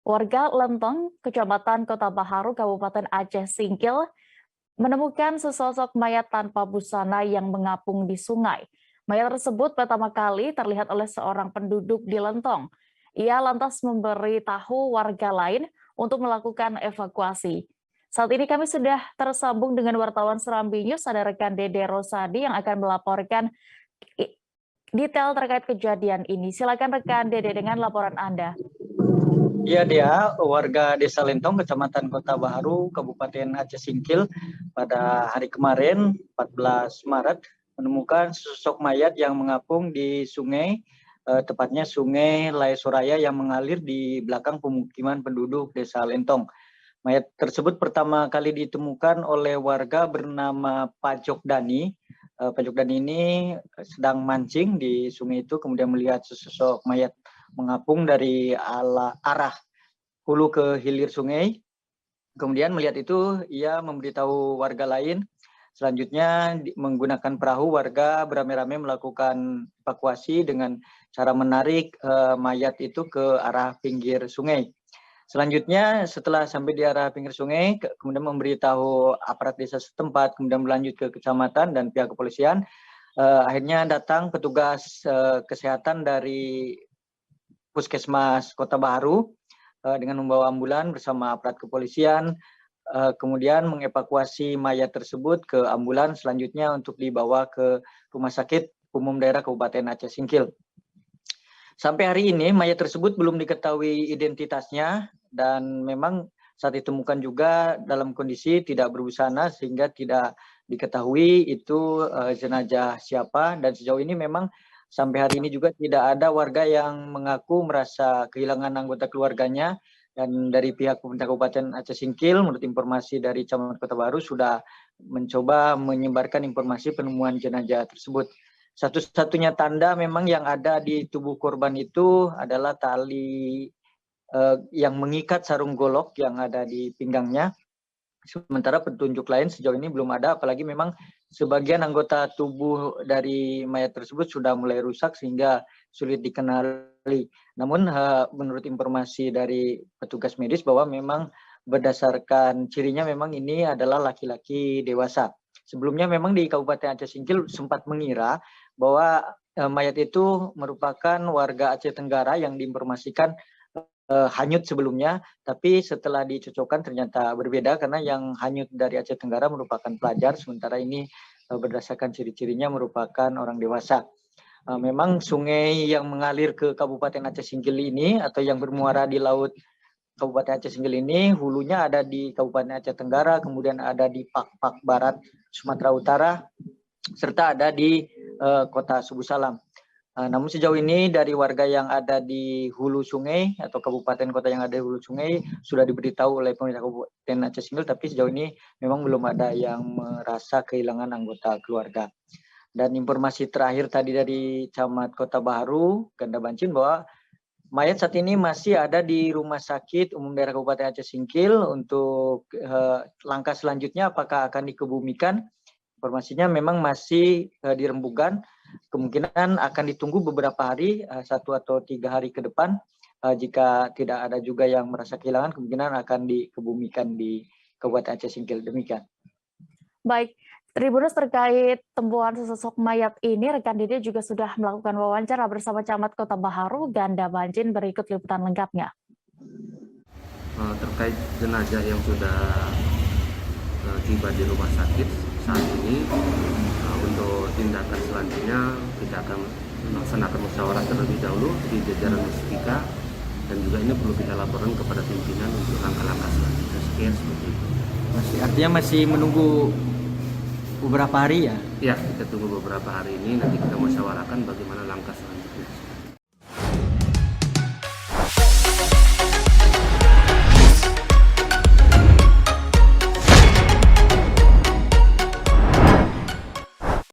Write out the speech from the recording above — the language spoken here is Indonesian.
Warga Lentong, Kecamatan Kota Baharu, Kabupaten Aceh Singkil, menemukan sesosok mayat tanpa busana yang mengapung di sungai. Mayat tersebut pertama kali terlihat oleh seorang penduduk di Lentong. Ia lantas memberitahu warga lain untuk melakukan evakuasi. Saat ini kami sudah tersambung dengan wartawan Serambi News, ada rekan Dede Rosadi yang akan melaporkan detail terkait kejadian ini. Silakan rekan Dede dengan laporan Anda. Iya, dia warga Desa Lentong, Kecamatan Kota Baharu, Kabupaten Aceh Singkil pada hari kemarin 14 Maret menemukan sosok mayat yang mengapung di sungai, tepatnya Sungai Lai Soraya yang mengalir di belakang pemukiman penduduk Desa Lentong. Mayat tersebut pertama kali ditemukan oleh warga bernama Pajok Dani. Pajok Dani ini sedang mancing di sungai itu, kemudian melihat sesosok mayat mengapung dari arah hulu ke hilir sungai. Kemudian melihat itu, ia memberitahu warga lain. Selanjutnya menggunakan perahu, warga beramai-ramai melakukan evakuasi dengan cara menarik mayat itu ke arah pinggir sungai. Selanjutnya setelah sampai di arah pinggir sungai, kemudian memberitahu aparat desa setempat, kemudian berlanjut ke kecamatan dan pihak kepolisian. Akhirnya datang petugas kesehatan dari Puskesmas Kota Baharu dengan membawa ambulan bersama aparat kepolisian, kemudian mengevakuasi mayat tersebut ke ambulan, selanjutnya untuk dibawa ke Rumah Sakit Umum Daerah Kabupaten Aceh Singkil. Sampai hari ini mayat tersebut belum diketahui identitasnya dan memang saat ditemukan juga dalam kondisi tidak berbusana sehingga tidak diketahui itu jenazah siapa, dan sejauh ini memang sampai hari ini juga tidak ada warga yang mengaku merasa kehilangan anggota keluarganya, dan dari pihak pemerintah Kabupaten Aceh Singkil menurut informasi dari Camat Kota Baru sudah mencoba menyebarkan informasi penemuan jenazah tersebut. Satu-satunya tanda memang yang ada di tubuh korban itu adalah tali yang mengikat sarung golok yang ada di pinggangnya. Sementara petunjuk lain sejauh ini belum ada, apalagi memang sebagian anggota tubuh dari mayat tersebut sudah mulai rusak sehingga sulit dikenali. Namun menurut informasi dari petugas medis bahwa memang berdasarkan cirinya memang ini adalah laki-laki dewasa. Sebelumnya memang di Kabupaten Aceh Singkil sempat mengira bahwa mayat itu merupakan warga Aceh Tenggara yang diinformasikan hanyut sebelumnya, tapi setelah dicocokkan ternyata berbeda karena yang hanyut dari Aceh Tenggara merupakan pelajar, sementara ini berdasarkan ciri-cirinya merupakan orang dewasa. Memang sungai yang mengalir ke Kabupaten Aceh Singkil ini atau yang bermuara di laut Kabupaten Aceh Singkil ini, hulunya ada di Kabupaten Aceh Tenggara, kemudian ada di Pak Barat Sumatera Utara, serta ada di Kota Subu Salam. Namun sejauh ini dari warga yang ada di hulu sungai atau kabupaten kota yang ada di hulu sungai sudah diberitahu oleh pemerintah Kabupaten Aceh Singkil, tapi sejauh ini memang belum ada yang merasa kehilangan anggota keluarga. Dan informasi terakhir tadi dari Camat Kota Baharu, Ganda Bancin, bahwa mayat saat ini masih ada di Rumah Sakit Umum Daerah Kabupaten Aceh Singkil. Untuk langkah selanjutnya apakah akan dikebumikan, informasinya memang masih dirembukan. Kemungkinan akan ditunggu beberapa hari, 1 atau 3 hari ke depan. Jika tidak ada juga yang merasa kehilangan, kemungkinan akan dikebumikan di Kabupaten Aceh Singkil. Demikian. Baik, Tribuners, terkait temuan sesosok mayat ini, rekan Dede juga sudah melakukan wawancara bersama Camat Kota Baharu, Ganda Bancin. Berikut liputan lengkapnya. Terkait jenazah yang sudah tiba di rumah sakit saat ini, untuk tindakan selanjutnya kita akan melaksanakan musyawarah terlebih dahulu di jajaran Muspika, dan juga ini perlu kita laporkan kepada pimpinan untuk langkah-langkah selanjutnya. Sekian seperti itu. Artinya masih menunggu beberapa hari ya? Ya, kita tunggu beberapa hari ini, nanti kita musyawarahkan bagaimana langkah selanjutnya.